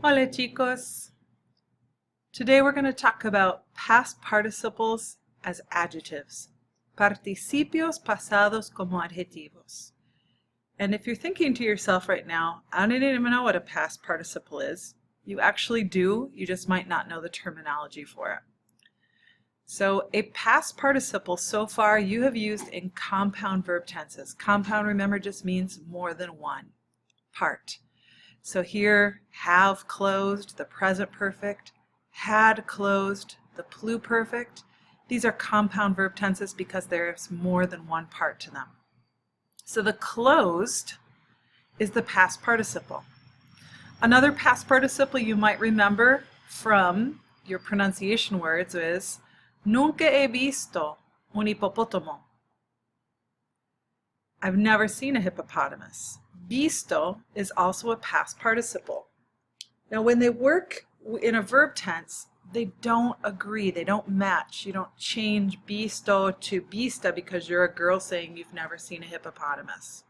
Hola chicos! Today we're going to talk about past participles as adjectives. Participios pasados como adjetivos. And if you're thinking to yourself right now, I don't even know what a past participle is. You actually do, you just might not know the terminology for it. So a past participle so far you have used in compound verb tenses. Compound, remember, just means more than one part. So here, have closed, the present perfect, had closed, the pluperfect. These are compound verb tenses because there's more than one part to them. So the closed is the past participle. Another past participle you might remember from your pronunciation words is Nunca he visto un hipopótamo. I've never seen a hippopotamus. Visto is also a past participle. Now when they work in a verb tense, they don't agree, they don't match. You don't change visto to vista because you're a girl saying you've never seen a hippopotamus.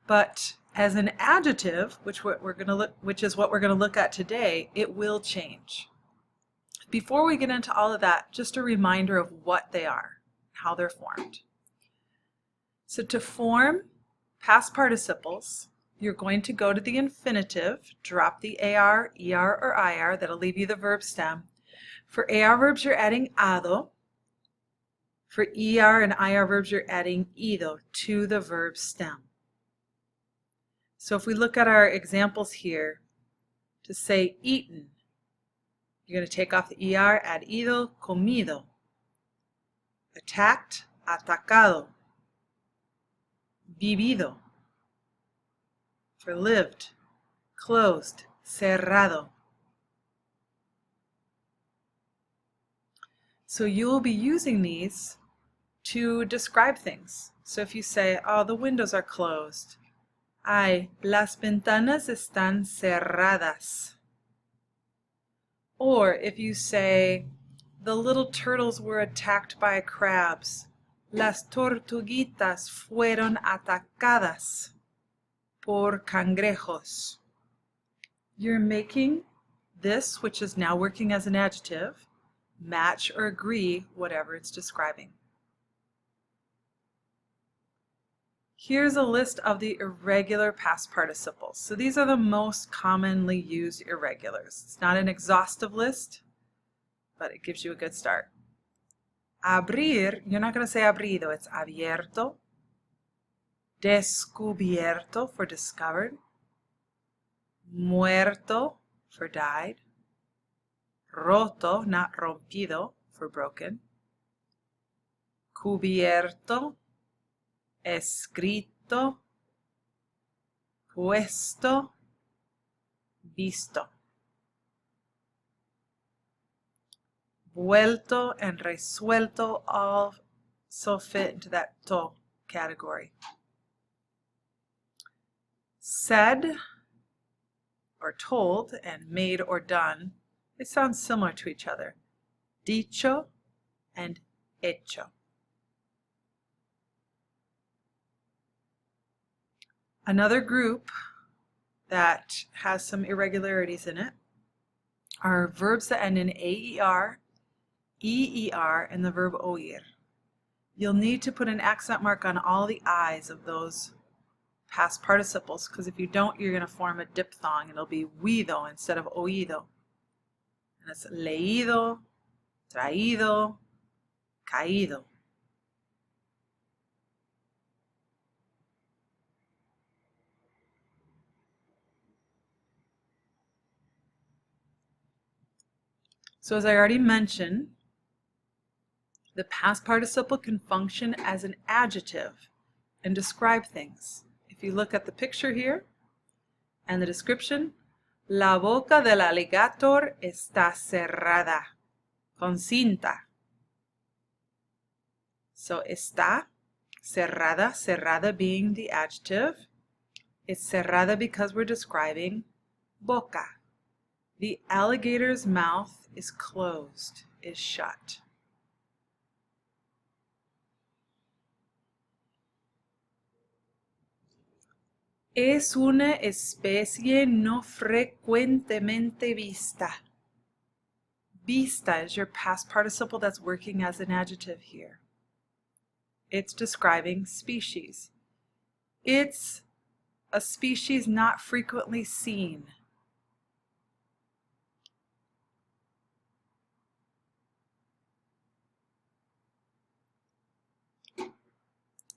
But as an adjective, which is what we're going to look at today, it will change. Before we get into all of that, just a reminder of what they are, how they're formed. So to form past participles, you're going to go to the infinitive, drop the AR, ER, or IR, that'll leave you the verb stem. For AR verbs, you're adding ado. For ER and IR verbs, you're adding ido to the verb stem. So if we look at our examples here, to say eaten, you're going to take off the ER, add ido, comido. Attacked, atacado. Vivido. For lived, closed, cerrado. So you will be using these to describe things. So if you say, oh, the windows are closed. Ay, las ventanas están cerradas. Or if you say, the little turtles were attacked by crabs. Las tortuguitas fueron atacadas por cangrejos. You're making this, which is now working as an adjective, match or agree whatever it's describing. Here's a list of the irregular past participles. So these are the most commonly used irregulars. It's not an exhaustive list, but it gives you a good start. Abrir, you're not going to say abrido, it's abierto. Descubierto for discovered. Muerto for died. Roto, not rompido, for broken. Cubierto. Escrito. Puesto. Visto. Vuelto and resuelto also fit into that to category. Said or told and made or done, they sound similar to each other. Dicho and hecho. Another group that has some irregularities in it are verbs that end in AER, EER, and the verb oír. You'll need to put an accent mark on all the I's of those past participles, because if you don't, you're going to form a diphthong. It'll be huido instead of oído. And it's leído, traído, caído. So as I already mentioned, the past participle can function as an adjective and describe things. If you look at the picture here and the description, la boca del alligator está cerrada con cinta. So está cerrada, cerrada being the adjective. It's cerrada because we're describing boca. The alligator's mouth is closed, is shut. Es una especie no frecuentemente vista. Vista is your past participle that's working as an adjective here. It's describing species. It's a species not frequently seen.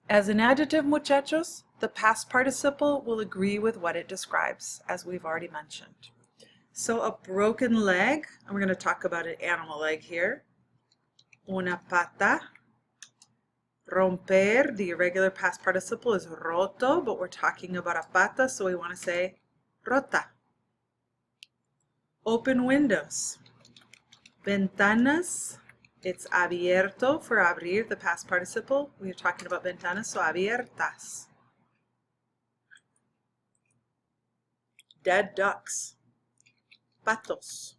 As an adjective, muchachos, the past participle will agree with what it describes, as we've already mentioned. So a broken leg, and we're going to talk about an animal leg here. Una pata. Romper, the irregular past participle is roto, but we're talking about a pata, so we want to say rota. Open windows. Ventanas. It's abierto for abrir, the past participle. We are talking about ventanas, so abiertas. Dead ducks. Patos.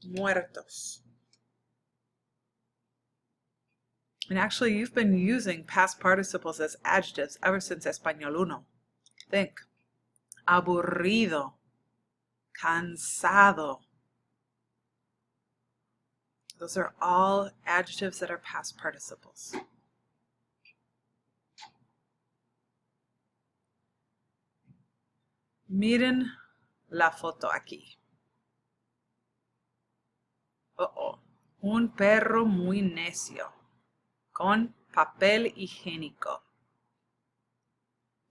Muertos. And actually, you've been using past participles as adjectives ever since Español 1. Think. Aburrido. Cansado. Those are all adjectives that are past participles. Miren la foto aquí. Un perro muy necio, con papel higiénico.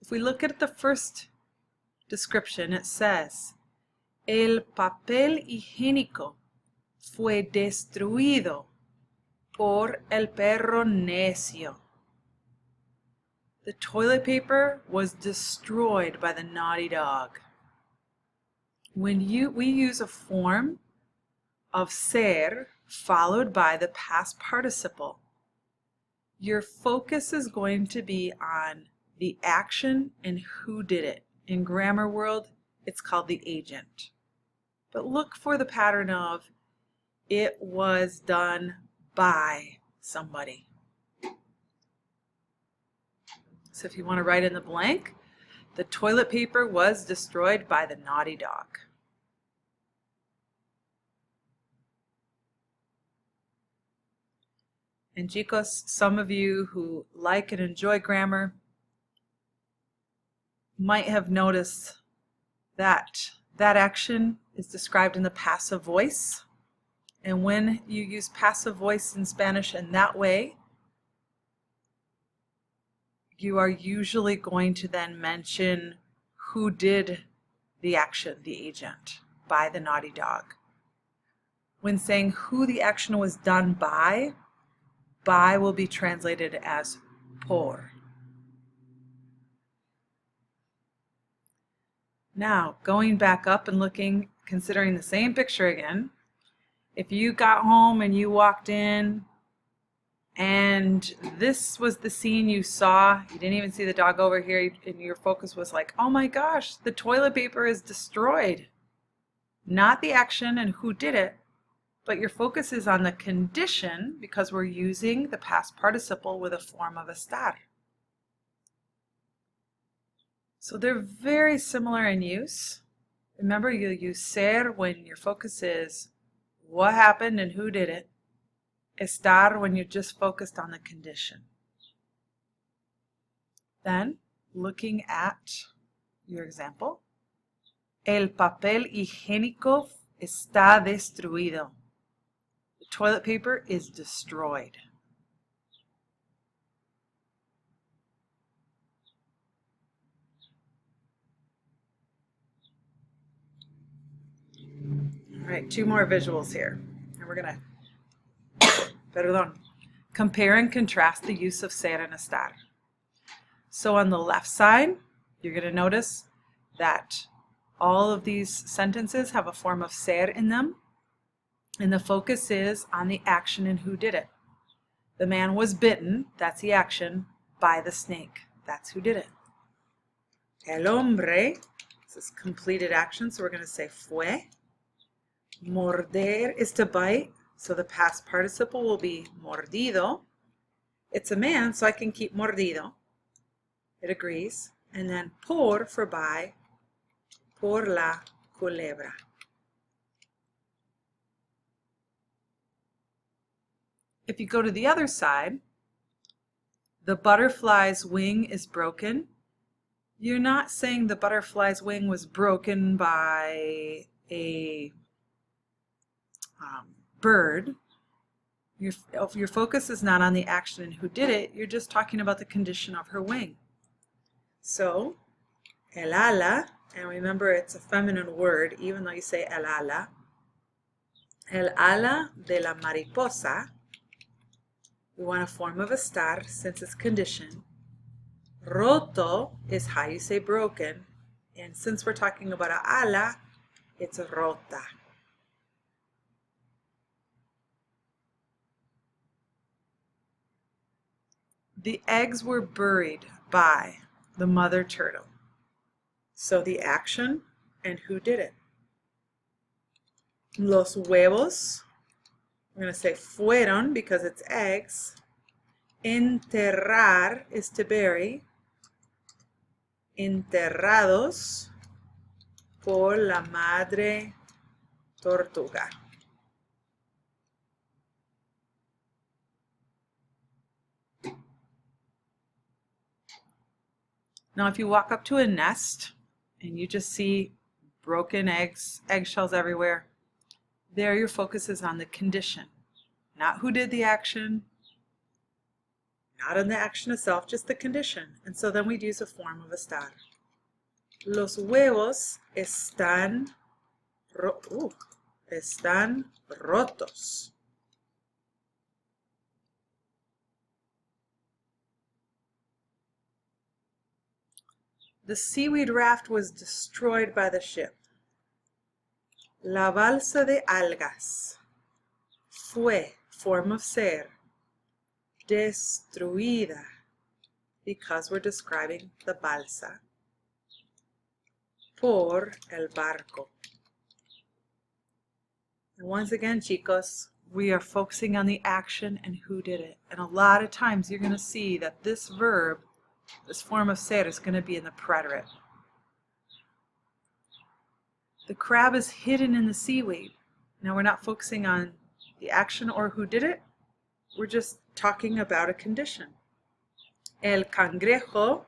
If we look at the first description, it says, el papel higiénico fue destruido por el perro necio. The toilet paper was destroyed by the naughty dog. When we use a form of ser followed by the past participle, your focus is going to be on the action and who did it. In grammar world, it's called the agent. But look for the pattern of it was done by somebody. So if you want to write in the blank, the toilet paper was destroyed by the naughty dog. And chicos, some of you who like and enjoy grammar might have noticed that that action is described in the passive voice. And when you use passive voice in Spanish in that way, you are usually going to then mention who did the action, the agent, by the naughty dog. When saying who the action was done by will be translated as por. Now, going back up and looking, considering the same picture again, if you got home and you walked in and this was the scene you saw, you didn't even see the dog over here, and your focus was like, oh my gosh, the toilet paper is destroyed. Not the action and who did it, but your focus is on the condition because we're using the past participle with a form of estar. So they're very similar in use. Remember, you'll use ser when your focus is what happened and who did it. Estar when you're just focused on the condition. Then, looking at your example, el papel higiénico está destruido. The toilet paper is destroyed. All right, two more visuals here. And we're going to, compare and contrast the use of ser and estar. So on the left side, you're going to notice that all of these sentences have a form of ser in them. And the focus is on the action and who did it. The man was bitten, that's the action, by the snake. That's who did it. El hombre, this is completed action, so we're going to say fue. Morder is to bite, so the past participle will be mordido. It's a man, so I can keep mordido. It agrees. And then por for by, por la culebra. If you go to the other side, the butterfly's wing is broken. You're not saying the butterfly's wing was broken by a bird. Your focus is not on the action and who did it. You're just talking about the condition of her wing. So, el ala, and remember it's a feminine word, even though you say el ala de la mariposa, we want a form of estar since it's condition. Roto is how you say broken, and since we're talking about a ala, it's rota. The eggs were buried by the mother turtle. So the action and who did it. Los huevos, we're going to say fueron because it's eggs. Enterrar is to bury. Enterrados por la madre tortuga. Now if you walk up to a nest and you just see broken eggshells everywhere, there your focus is on the condition, not who did the action, not on the action itself, just the condition. And so then we'd use a form of estar. Los huevos están rotos. The seaweed raft was destroyed by the ship. La balsa de algas fue, form of ser, destruida, because we're describing the balsa, por el barco. And once again, chicos, we are focusing on the action and who did it. And a lot of times you're going to see that this verb, this form of ser, is going to be in the preterite. The crab is hidden in the seaweed. Now we're not focusing on the action or who did it. We're just talking about a condition. El cangrejo.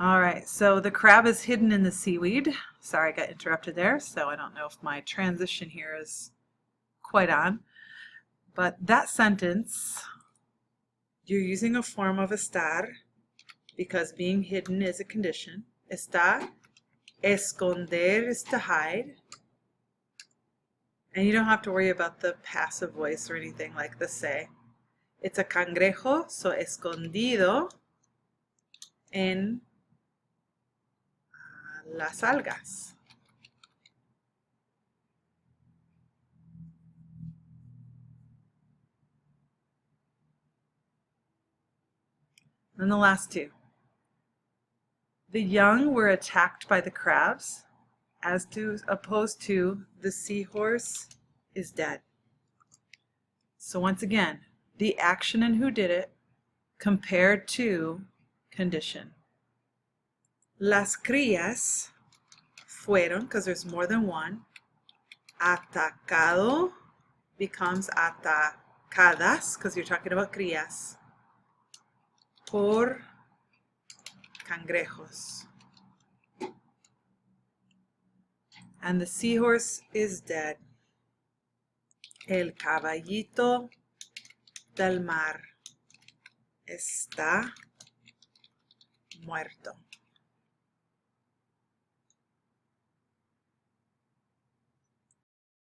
All right, so the crab is hidden in the seaweed. Sorry, I got interrupted there, so I don't know if my transition here is quite on. But that sentence, you're using a form of estar because being hidden is a condition. Está, esconder is to hide. And you don't have to worry about the passive voice or anything like the say. It's a cangrejo, so escondido en las algas. And the last two. The young were attacked by the crabs, opposed to the seahorse is dead. So once again, the action and who did it compared to condition. Las crías fueron, because there's more than one, atacado becomes atacadas, because you're talking about crías, por cangrejos. And the seahorse is dead. El caballito del mar está muerto.